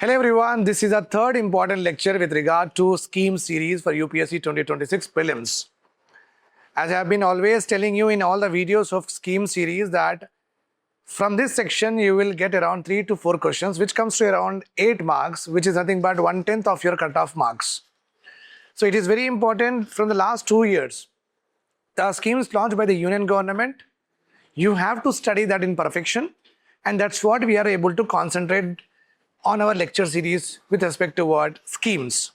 Hello everyone, this is a third important lecture with regard to scheme series for UPSC 2026 Prelims. As I have been always telling you in all the videos of scheme series that from this section you will get around 3 to 4 questions which comes to around 8 marks, which is nothing but 1/10 of your cutoff marks. So it is very important from the last 2 years. The schemes launched by the Union government, you have to study that in perfection, and that's what we are able to concentrate on our lecture series with respect to what schemes.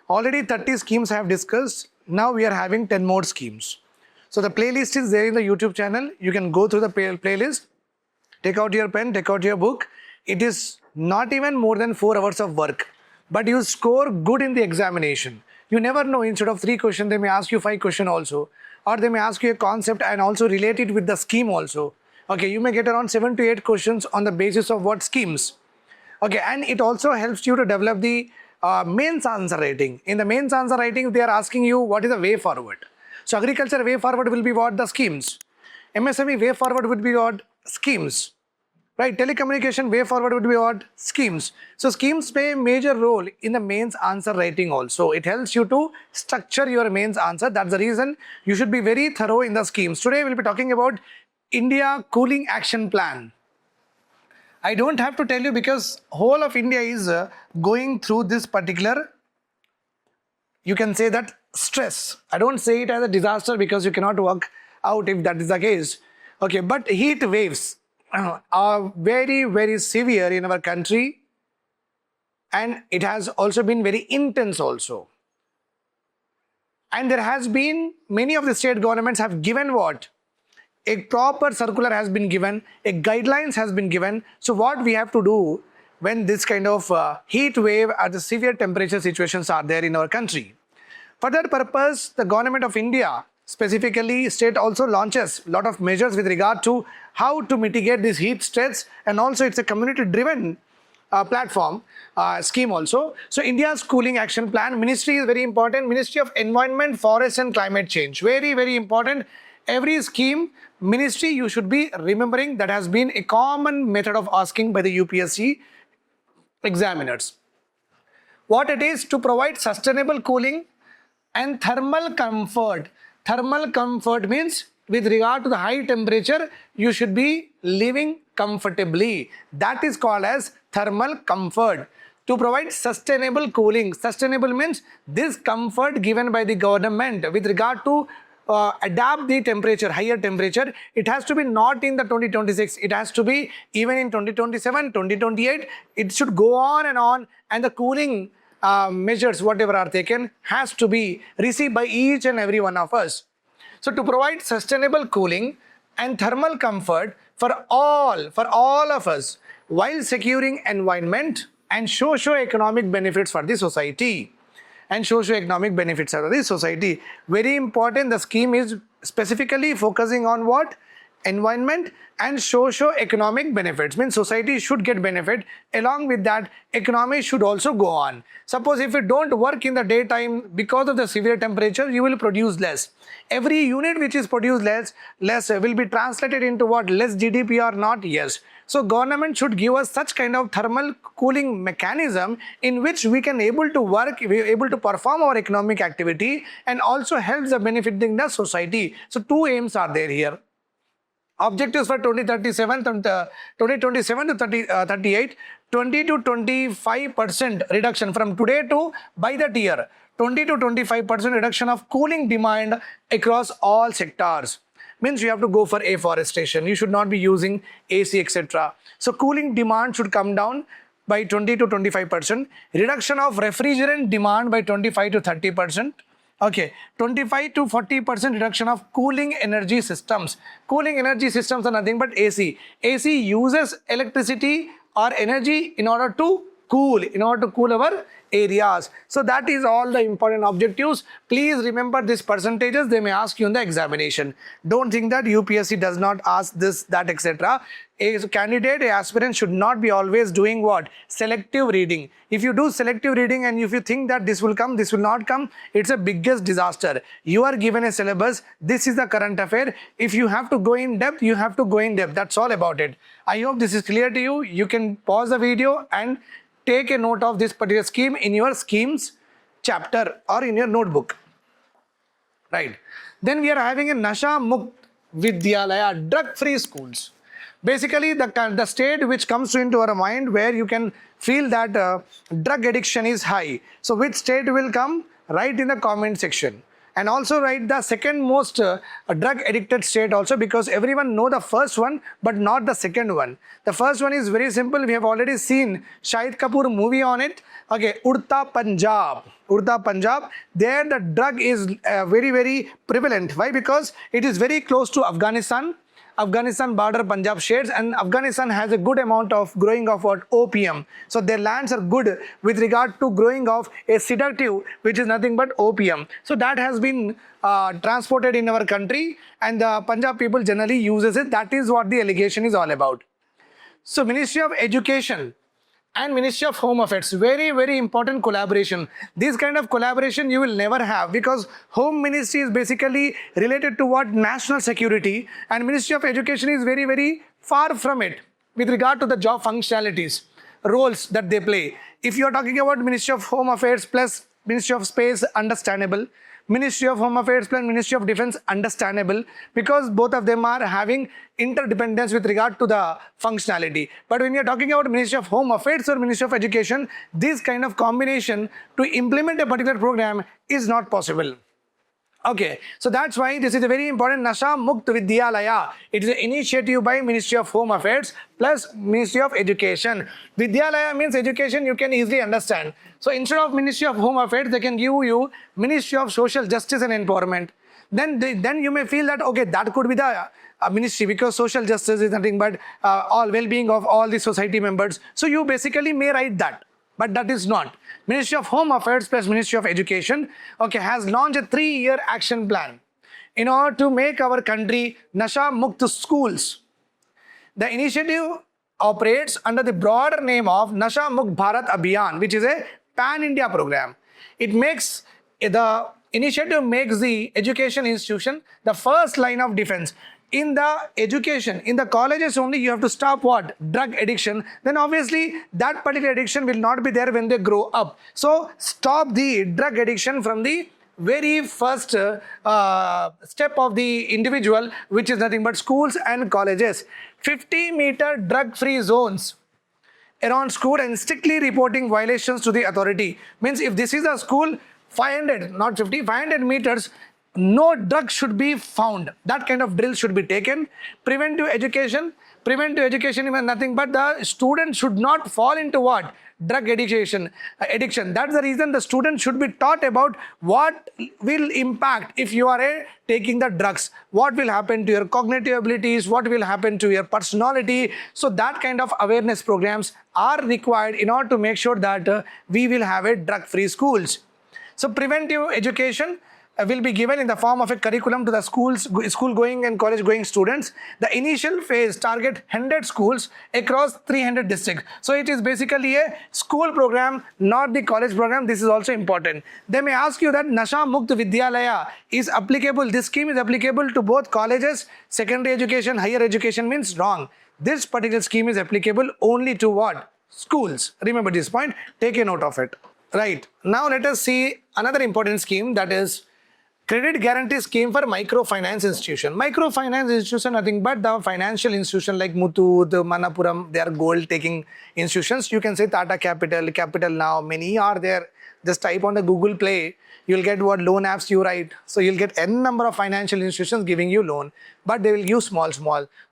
Already 30 schemes I have discussed. Now we are having 10 more schemes. So the playlist is there in the YouTube channel. You can go through the playlist, take out your pen, take out your book. It is not even more than 4 hours of work, but you score good in the examination. You never know, instead of 3 questions, they may ask you 5 questions also, or they may ask you a concept and also relate it with the scheme also. Okay, you may get around 7 to 8 questions on the basis of what schemes. Okay, and it also helps you to develop the mains answer writing. In the mains answer writing, they are asking you what is the way forward. So agriculture way forward will be what? The schemes. MSME way forward would be what? Schemes. Right? Telecommunication way forward would be what? Schemes. So schemes play a major role in the mains answer writing also. It helps you to structure your mains answer. That's the reason you should be very thorough in the schemes. Today we'll be talking about India Cooling Action Plan. I don't have to tell you because whole of India is going through this particular, you can say that, stress. I don't say it as a disaster because you cannot work out if that is the case. Okay, but heat waves are very, very severe in our country, and it has also been very intense also. And there has been, many of the state governments have given what? A proper circular has been given, a guidelines has been given. So what we have to do when this kind of heat wave or the severe temperature situations are there in our country. For that purpose, the government of India, specifically state, also launches a lot of measures with regard to how to mitigate this heat stress, and also it's a community driven platform scheme also. So India's Cooling Action Plan, ministry is very important, Ministry of Environment, Forest and Climate Change, very, very important. Every scheme, ministry, you should be remembering that has been a common method of asking by the UPSC examiners. What it is? To provide sustainable cooling and thermal comfort. Thermal comfort means with regard to the high temperature, you should be living comfortably. That is called as thermal comfort. To provide sustainable cooling. Sustainable means this comfort given by the government with regard to adapt the temperature, higher temperature. It has to be not in the 2026, it has to be even in 2027, 2028, it should go on, and the cooling measures, whatever are taken, has to be received by each and every one of us. So to provide sustainable cooling and thermal comfort for all of us, while securing environment and socio-economic benefits for the society. And socio-economic benefits of the society. Very important, the scheme is specifically focusing on what? Environment and socio-economic benefits. Means society should get benefit. Along with that, economy should also go on. Suppose if you don't work in the daytime because of the severe temperature, you will produce less. Every unit which is produced less will be translated into what? Less GDP or not? Yes. So government should give us such kind of thermal cooling mechanism in which we can able to work, we are able to perform our economic activity, and also helps the benefiting the society. So 2 aims are there here. Objectives for 2037 to 38, 20 to 25% reduction from today to by that year. 20 to 25% reduction of cooling demand across all sectors. Means you have to go for afforestation, you should not be using AC, etc. So cooling demand should come down by 20 to 25%. Reduction of refrigerant demand by 25 to 30%. Okay, 25 to 40% reduction of cooling energy systems. Cooling energy systems are nothing but AC. AC uses electricity or energy in order to cool our areas. So that is all the important objectives. Please remember these percentages, they may ask you in the examination. Don't think that UPSC does not ask this, that, etc. A candidate, a aspirant should not be always doing what? Selective reading. If you do selective reading and if you think that this will come, this will not come, it's a biggest disaster. You are given a syllabus, this is the current affair. If you have to go in depth, you have to go in depth. That's all about it. I hope this is clear to you. You can pause the video and take a note of this particular scheme in your schemes chapter or in your notebook. Right. Then we are having a Nasha Mukt Vidyalaya, drug-free schools. Basically, the state which comes into our mind where you can feel that drug addiction is high. So which state will come? Write in the comment section. And also write the second most drug addicted state also, because everyone know the first one but not the second one. The first one is very simple. We have already seen Shahid Kapoor movie on it. Okay, Udta Punjab. Udta Punjab. There the drug is very, very prevalent. Why? Because it is very close to Afghanistan. Afghanistan border Punjab shares, and Afghanistan has a good amount of growing of what? Opium. So their lands are good with regard to growing of a sedative which is nothing but opium. So that has been transported in our country, and the Punjab people generally uses it. That is what the allegation is all about. So Ministry of Education and Ministry of Home Affairs, very, very important collaboration. This kind of collaboration you will never have, because Home Ministry is basically related to what? National security, and Ministry of Education is very, very far from it with regard to the job functionalities, roles that they play. If you are talking about Ministry of Home Affairs plus Ministry of Space, understandable. Ministry of Home Affairs plus Ministry of Defense, understandable, because both of them are having interdependence with regard to the functionality. But when you are talking about Ministry of Home Affairs or Ministry of Education, this kind of combination to implement a particular program is not possible. Okay, so that's why this is a very important Nasha Mukt Vidyalaya. It is an initiative by Ministry of Home Affairs plus Ministry of Education. Vidyalaya means education, you can easily understand. So instead of Ministry of Home Affairs, they can give you Ministry of Social Justice and Empowerment. Then you may feel that, okay, that could be the ministry, because social justice is nothing but all well-being of all the society members. So you basically may write that. But that is not. Ministry of Home Affairs plus Ministry of Education, okay, has launched a 3-year action plan in order to make our country Nasha Mukt schools. The initiative operates under the broader name of Nasha Mukt Bharat Abhiyan, which is a pan-India program. The initiative makes the education institution the first line of defense. In the education, in the colleges only, you have to stop what? Drug addiction. Then obviously that particular addiction will not be there when they grow up. So stop the drug addiction from the very first step of the individual, which is nothing but schools and colleges. 50-meter drug-free zones around school and strictly reporting violations to the authority. Means if this is a school, 500, not 50, 500 meters, no drug should be found. That kind of drill should be taken. Preventive education is nothing but the student should not fall into what? Drug addiction. That's the reason the student should be taught about what will impact if you are taking the drugs. What will happen to your cognitive abilities? What will happen to your personality? So that kind of awareness programs are required in order to make sure that we will have a drug-free schools. So preventive education will be given in the form of a curriculum to the school-going and college-going students. The initial phase target 100 schools across 300 districts. So it is basically a school program, not the college program. This is also important. They may ask you that Nasha Mukt Vidyalaya is applicable. This scheme is applicable to both colleges, secondary education, higher education. Means wrong. This particular scheme is applicable only to what? Schools. Remember this point. Take a note of it. Right. Now let us see another important scheme, that is Credit Guarantee Scheme for Microfinance Institution. Microfinance institution, nothing but the financial institution like Muthoot, Manappuram, they are gold-taking institutions. You can say Tata Capital, Capital Now, many are there. Just type on the Google Play, you'll get what loan apps you write. So you'll get n number of financial institutions giving you loan, but they will give small.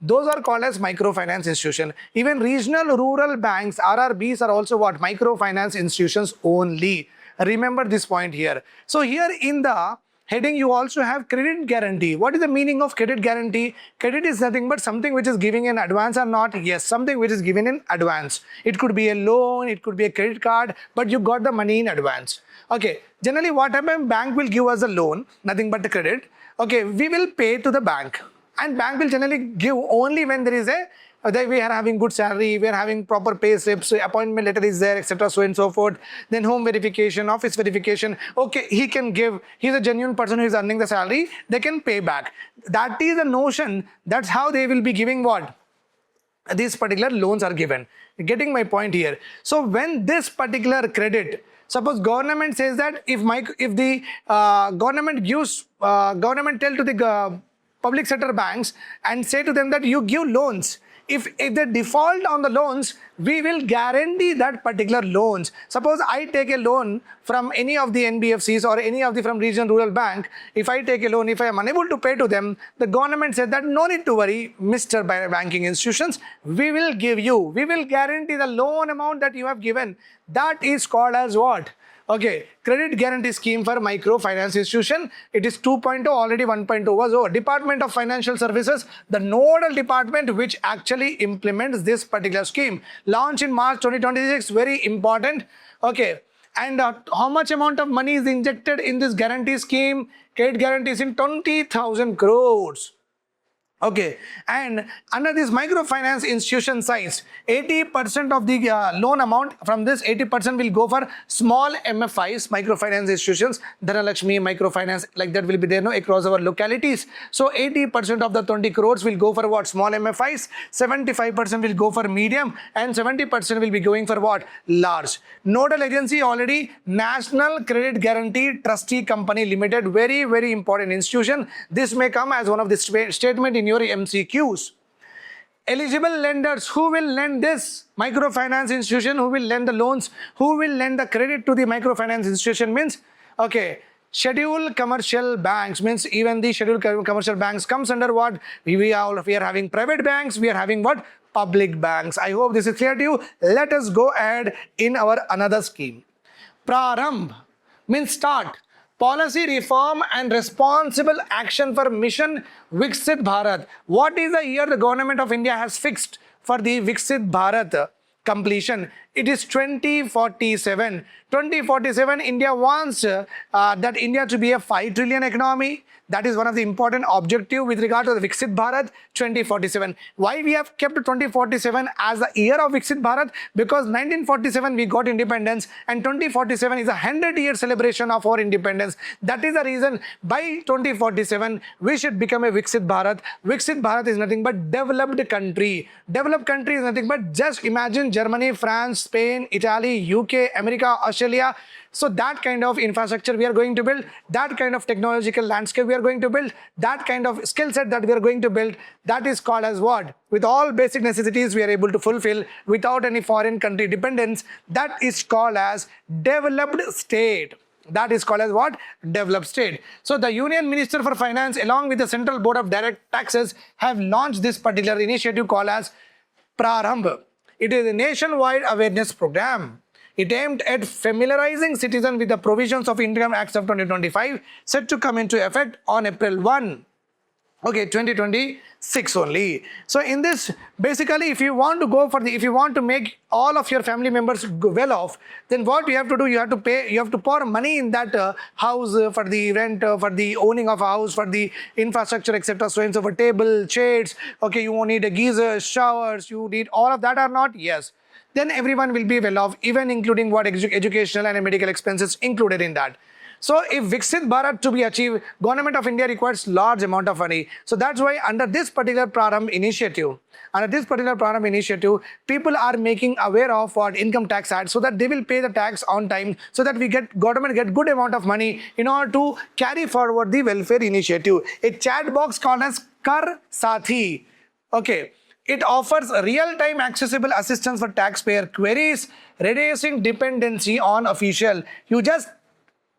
Those are called as microfinance institution. Even regional rural banks, RRBs, are also what? Microfinance institutions only. Remember this point here. So here in the heading, you also have credit guarantee. What is the meaning of credit guarantee? Credit is nothing but something which is giving in advance or not? Yes, something which is given in advance. It could be a loan, it could be a credit card, but you got the money in advance. Okay, generally what happens, bank will give us a loan, nothing but the credit. Okay, we will pay to the bank, and bank will generally give only when there is a that we are having good salary, we are having proper pay slips, appointment letter is there, etc. so and so forth. Then home verification, office verification. Okay, he can give, he's a genuine person who is earning the salary, they can pay back. That is the notion. That's how they will be giving what? these particular loans are given. Getting my point here? So when this particular credit, suppose government says that if the government gives government tell to the public sector banks and say to them that you give loans, if they default on the loans, we will guarantee that particular loans. Suppose I take a loan from any of the NBFCs or any of the from regional rural bank. If I take a loan, if I am unable to pay to them, the government said that no need to worry, Mr. Banking institutions, we will guarantee the loan amount that you have given. That is called as what? Okay, credit guarantee scheme for microfinance institution. It is 2.0, already 1.0 was over. Department of Financial Services, the nodal department which actually implements this particular scheme. Launched in March 2026, very important. Okay, and how much amount of money is injected in this guarantee scheme? Credit guarantees in 20,000 crores. Okay, and under this microfinance institution size, 80% of the loan amount from this 80% will go for small MFIs, microfinance institutions, Dhanalakshmi microfinance, like that will be there across our localities. So 80% of the 20 crores will go for what? Small MFIs, 75% will go for medium, and 70% will be going for what? Large. Nodal agency already, National Credit Guarantee Trustee Company Limited, very, very important institution. This may come as one of the statement in your MCQs. Eligible lenders, who will lend this microfinance institution, who will lend the loans, who will lend the credit to the microfinance institution means, okay, scheduled commercial banks means even the scheduled commercial banks comes under what? We are having private banks, we are having what? Public banks. I hope this is clear to you. Let us go ahead in our another scheme. Prarambh means start. Policy reform and responsible action for Mission Viksit Bharat. What is the year the government of India has fixed for the Viksit Bharat completion? It is 2047. 2047, India wants that India to be a 5 trillion economy. That is one of the important objectives with regard to the Viksit Bharat 2047. Why we have kept 2047 as the year of Viksit Bharat? Because 1947 we got independence and 2047 is a 100-year celebration of our independence. That is the reason by 2047 we should become a Viksit Bharat. Viksit Bharat is nothing but developed country. Developed country is nothing but just imagine Germany, France, Spain, Italy, UK, America, Australia. So that kind of infrastructure we are going to build, that kind of technological landscape we are going to build, that kind of skill set that we are going to build, that is called as what? With all basic necessities we are able to fulfill without any foreign country dependence. That is called as developed state. That is called as what? Developed state. So the Union Minister for Finance along with the Central Board of Direct Taxes have launched this particular initiative called as Prarambh. It is a nationwide awareness program. It aimed at familiarizing citizens with the provisions of Income Acts of 2025 set to come into effect on April 1. Okay, 2026 only. So in this, basically, if you want to make all of your family members well off, then what you have to do, you have to pour money in that house for the rent, for the owning of a house, for the infrastructure, etc. So and so for table, shades. Okay, you won't need a geyser, showers, you need all of that or not? Yes. Then everyone will be well off, even including what educational and medical expenses included in that. So if Viksit Bharat to be achieved, Government of India requires large amount of money. So that's why under this particular Prarambh initiative, people are making aware of what Income Tax Act so that they will pay the tax on time, so that government get good amount of money in order to carry forward the welfare initiative. A chat box called as Kar Sathi. Okay. It offers real-time accessible assistance for taxpayer queries, reducing dependency on official. You just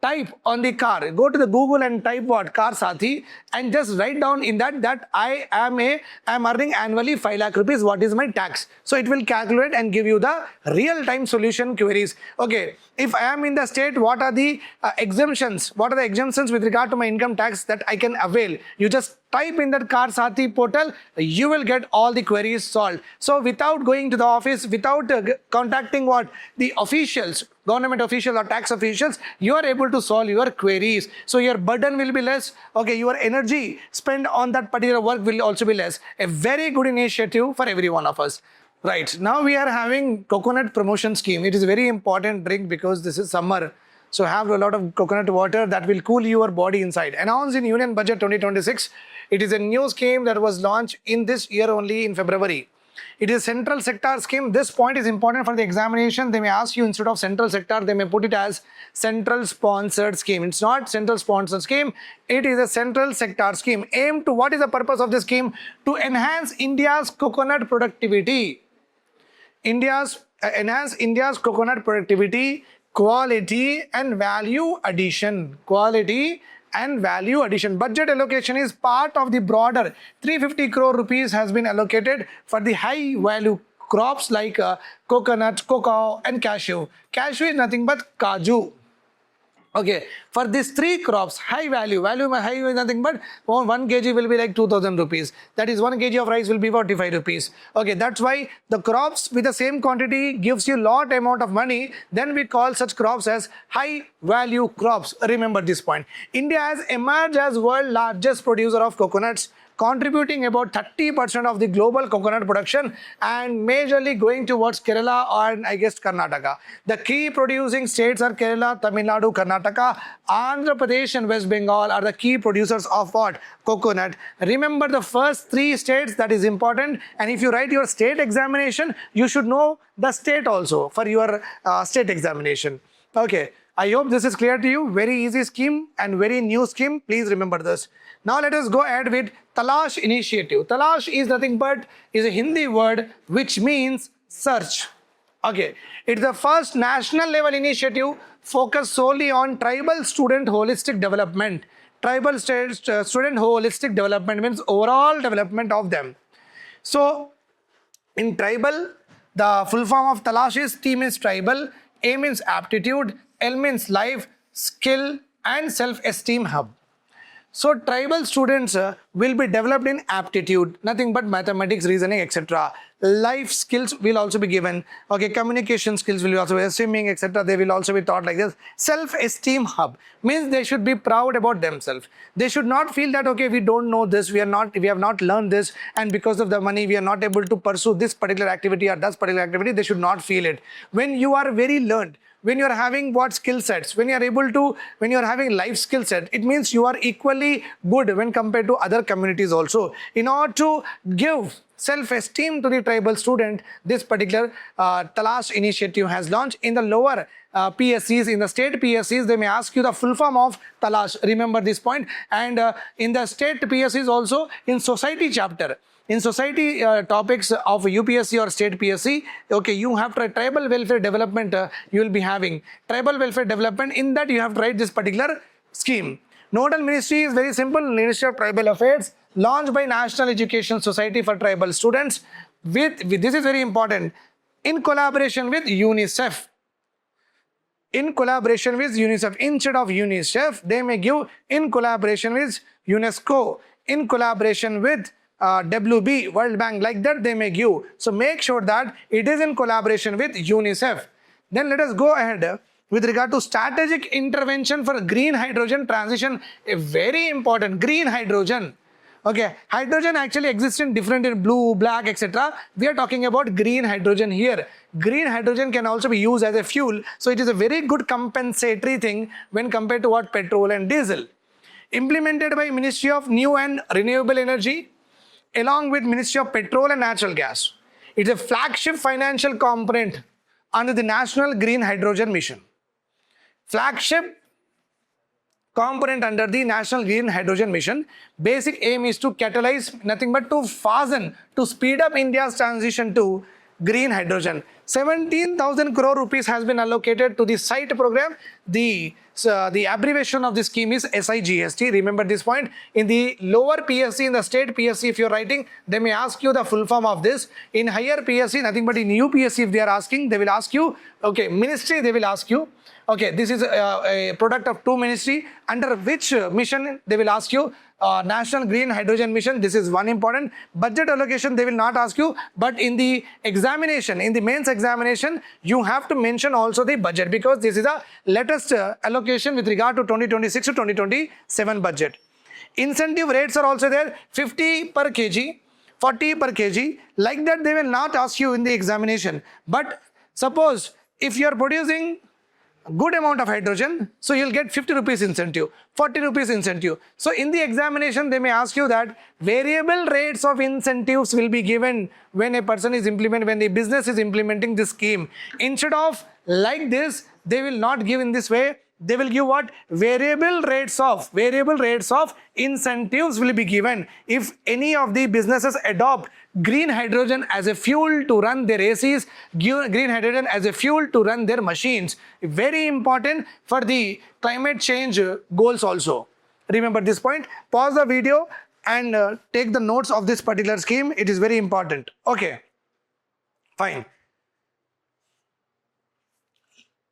type on the car, go to the Google and type what? Kar Sathi, and just write down in that I am earning annually 5 lakh rupees, what is my tax? So it will calculate and give you the real-time solution queries. Okay, if I am in the state, what are the exemptions? What are the exemptions with regard to my income tax that I can avail? You just type in that Kar Sathi portal, you will get all the queries solved. So without going to the office, without contacting what? The officials, government officials or tax officials, you are able to solve your queries. So your burden will be less. Okay, your energy spent on that particular work will also be less. A very good initiative for every one of us. Right, now we are having coconut promotion scheme. It is a very important drink because this is summer. So have a lot of coconut water that will cool your body inside. Announced in Union Budget 2026. It is a new scheme that was launched in this year only in February. It is central sector scheme. This point is important for the examination. They may ask you instead of central sector, they may put it as central sponsored scheme. It's not central sponsored scheme. It is a central sector scheme. Aim to, what is the purpose of this scheme? To enhance India's coconut productivity. Enhance India's coconut productivity, quality and value addition. Quality and value addition. Budget allocation is part of the broader 350 crore rupees has been allocated for the high value crops like coconut, cocoa and cashew. Cashew is nothing but kaju. Okay, for these three crops, high value is nothing but 1 kg will be like 2000 rupees. That is 1 kg of rice will be 45 rupees. Okay, that's why the crops with the same quantity gives you lot amount of money. Then we call such crops as high value crops. Remember this point. India has emerged as world largest producer of coconuts, contributing about 30% of the global coconut production and majorly going towards Kerala and I guess Karnataka. The key producing states are Kerala, Tamil Nadu, Karnataka, Andhra Pradesh and West Bengal are the key producers of what? Coconut. Remember the first three states, that is important, and if you write your state examination, you should know the state also for your state examination. Okay. I hope this is clear to you. Very easy scheme and very new scheme. Please remember this. Now let us go ahead with Talash initiative. Talash is nothing but is a Hindi word which means search. Okay. It's the first national level initiative focused solely on tribal student holistic development. Tribal student holistic development means overall development of them. So in tribal, the full form of Talash is T means tribal, A means aptitude, L means life, skill and self-esteem hub. So tribal students will be developed in aptitude, nothing but mathematics, reasoning, etc. Life skills will also be given. Okay, communication skills will also be swimming, etc. They will also be taught like this. Self-esteem hub means they should be proud about themselves. They should not feel that okay, we don't know this, we have not learned this, and because of the money we are not able to pursue this particular activity or that particular activity. They should not feel it. When you are very learned, when you are having what skill sets, when you are having life skill set, it means you are equally good when compared to other communities also. In order to give self-esteem to the tribal student, this particular Talash initiative has launched. In the lower PSCs, in the state PSCs, they may ask you the full form of Talash. Remember this point. And in the state PSCs also, in society chapter, in society topics of UPSC or state PSC, okay, you have tribal welfare development, you will be having tribal welfare development. In that you have to write this particular scheme. Nodal ministry is very simple, Ministry of Tribal Affairs, launched by National Education Society for Tribal Students. With this is very important, in collaboration with UNICEF. In collaboration with UNICEF, instead of UNICEF, they may give in collaboration with UNESCO, in collaboration with WB, World Bank, like that they may give. So make sure that it is in collaboration with UNICEF. Then let us go ahead with regard to strategic intervention for green hydrogen transition. A very important green hydrogen. Okay, hydrogen actually exists in different, in blue, black, etc. We are talking about green hydrogen here. Green hydrogen can also be used as a fuel. So it is a very good compensatory thing when compared to what petrol and diesel. Implemented by Ministry of New and Renewable Energy, along with Ministry of Petrol and Natural Gas. It's a flagship financial component under the National Green Hydrogen Mission. Flagship component under the National Green Hydrogen Mission. Basic aim is to catalyze, nothing but to fasten, to speed up India's transition to green hydrogen. 17,000 crore rupees has been allocated to the SITE program. The abbreviation of the scheme is SIGST. Remember this point. In the lower PSC, in the state PSC, if you are writing, they may ask you the full form of this. In higher PSC, nothing but in UPSC, if they are asking, they will ask you, okay, ministry, they will ask you, okay, this is a product of two ministry, under which mission they will ask you. National Green Hydrogen Mission, this is one important. Budget allocation they will not ask you, but in the examination, in the mains examination, you have to mention also the budget, because this is a latest allocation with regard to 2026 to 2027 budget. Incentive rates are also there, 50 per kg, 40 per kg, like that they will not ask you in the examination. But suppose if you are producing good amount of hydrogen, so you'll get 50 rupees incentive, 40 rupees incentive. So in the examination, they may ask you that variable rates of incentives will be given when a person is when the business is implementing this scheme. Instead of like this, they will not give in this way. They will give what? Variable rates of incentives will be given if any of the businesses adopt green hydrogen as a fuel to run their ACs, green hydrogen as a fuel to run their machines. Very important for the climate change goals also. Remember this point. Pause the video and take the notes of this particular scheme. It is very important. Okay, fine.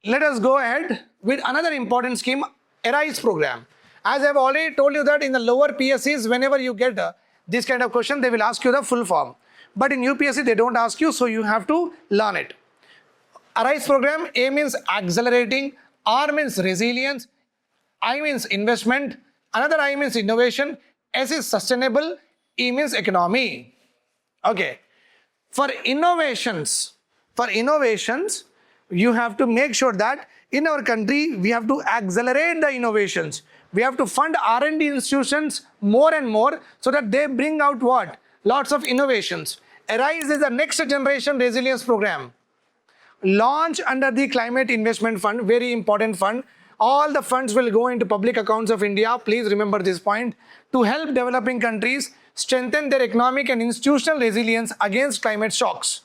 Let us go ahead with another important scheme, ARISE program. As I have already told you that in the lower PSCs, whenever you get this kind of question, they will ask you the full form. But in UPSC, they don't ask you, so you have to learn it. ARISE program, A means accelerating, R means resilience, I means investment, another I means innovation, S is sustainable, E means economy. Okay. For innovations, you have to make sure that in our country, we have to accelerate the innovations. We have to fund R&D institutions more and more so that they bring out what? Lots of innovations. ARISE is the next generation resilience program. Launched under the Climate Investment Fund, very important fund. All the funds will go into public accounts of India. Please remember this point. To help developing countries strengthen their economic and institutional resilience against climate shocks.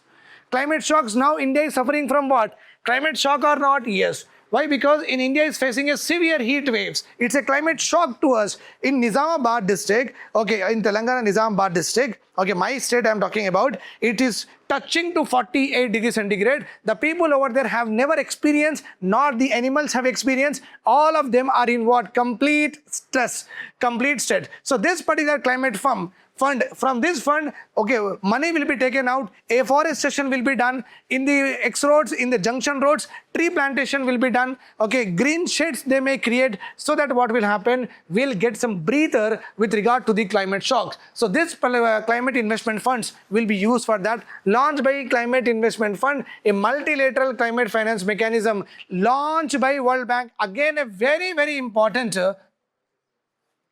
Climate shocks, now India is suffering from what? Climate shock or not? Yes. Why? Because in India is facing a severe heat waves. It's a climate shock to us. In Nizamabad district, okay, in Telangana Nizamabad district, okay, my state I am talking about, it is touching to 48 degrees centigrade. The people over there have never experienced, nor the animals have experienced. All of them are in what? Complete stress, complete state. So this particular climate fund, from this fund, okay, money will be taken out, afforestation will be done in the X roads, in the junction roads, tree plantation will be done, okay, green shades they may create, so that what will happen, we'll get some breather with regard to the climate shocks. So this climate investment funds will be used for that. Launched by Climate Investment Fund, a multilateral climate finance mechanism launched by World Bank. Again, a very, very important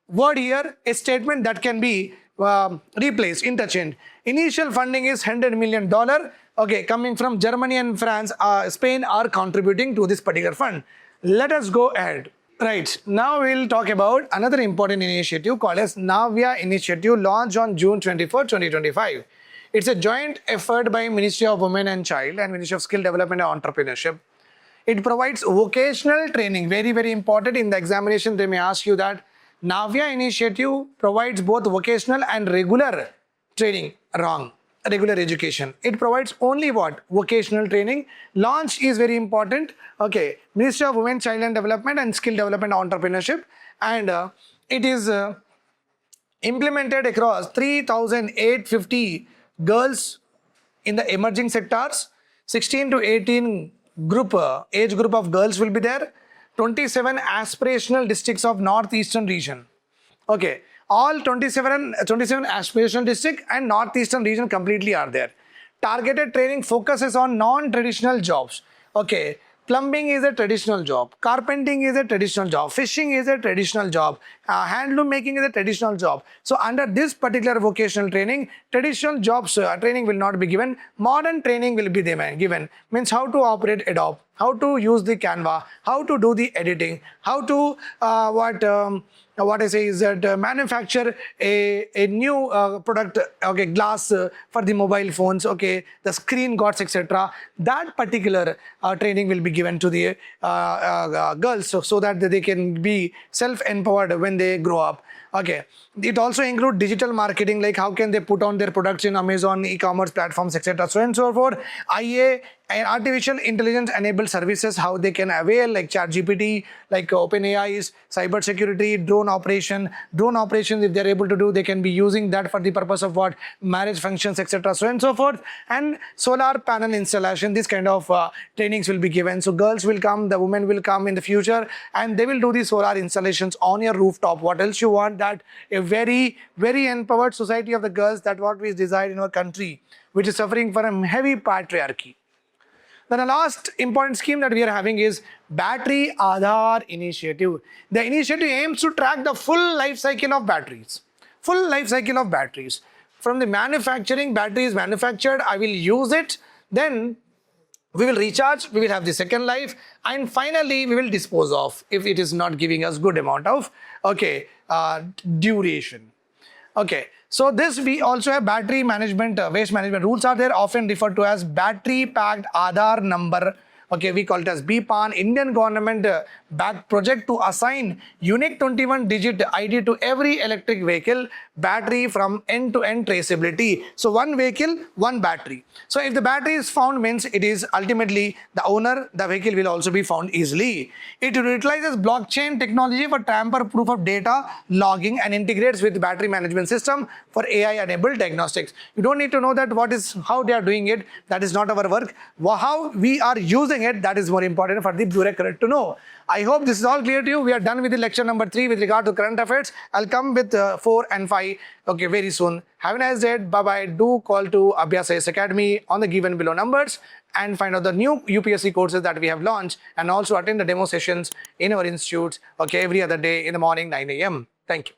word here, a statement that can be replaced, interchanged. Initial funding is $100 million. Okay, coming from Germany and France, Spain are contributing to this particular fund. Let us go ahead. Right, now we'll talk about another important initiative called as Navya Initiative, launched on June 24, 2025. It's a joint effort by Ministry of Women and Child and Ministry of Skill Development and Entrepreneurship. It provides vocational training, very, very important. In the examination, they may ask you that Navya Initiative provides both vocational and regular training. Wrong. Regular education. It provides only what? Vocational training. Launch is very important. Okay. Ministry of Women, Child and Development and Skill Development and Entrepreneurship. And it is implemented across 3,850 girls in the emerging sectors. 16 to 18 age group of girls will be there. 27 aspirational districts of northeastern region. Okay, all 27 aspirational district and northeastern region completely are there. Targeted training focuses on non-traditional jobs. Okay, plumbing is a traditional job, carpenting is a traditional job, fishing is a traditional job, handloom making is a traditional job. So under this particular vocational training, traditional jobs training will not be given. Modern training will be given. Means how to operate Adobe, how to use the Canva, how to do the editing, how to what I say is that manufacture a new product, okay, glass for the mobile phones, okay, the screen guards, etc. That particular training will be given to the girls so that they can be self-empowered when they grow up. Okay, it also includes digital marketing, like how can they put on their products in Amazon, e-commerce platforms, etc. So and so forth. IA and artificial intelligence enabled services, how they can avail, like ChatGPT, like OpenAI's, cyber security, drone operations, if they're able to do, they can be using that for the purpose of what? Marriage functions, etc. So and so forth. And solar panel installation, this kind of trainings will be given. So girls will come, the women will come in the future, and they will do the solar installations on your rooftop. What else you want? That a very, very empowered society of the girls, that what we desire in our country, which is suffering from heavy patriarchy. Then the last important scheme that we are having is Battery Aadhaar Initiative. The initiative aims to track the full life cycle of batteries. Full life cycle of batteries. From the manufacturing, battery is manufactured, I will use it, then we will recharge, we will have the second life, and finally we will dispose of if it is not giving us good amount of duration. Okay, so this we also have battery management, waste management rules are there, often referred to as battery packed Aadhaar number. Okay, we call it as BPAN. Indian government backed project to assign unique 21-digit ID to every electric vehicle battery from end-to-end traceability. So one vehicle, one battery. So if the battery is found, means it is ultimately the owner, the vehicle will also be found easily. It utilizes blockchain technology for tamper-proof of data logging and integrates with battery management system for AI-enabled diagnostics. You don't need to know that how they are doing it. That is not our work. How we are using it, that is more important for the bureaucrat to know. I hope this is all clear to you. We are done with the lecture number 3 with regard to current affairs. I'll come with 4 and 5 very soon. Have a nice day. Bye-bye. Do call to Abhyas Ias Academy on the given below numbers and find out the new UPSC courses that we have launched, and also attend the demo sessions in our institutes every other day in the morning 9 a.m. Thank you.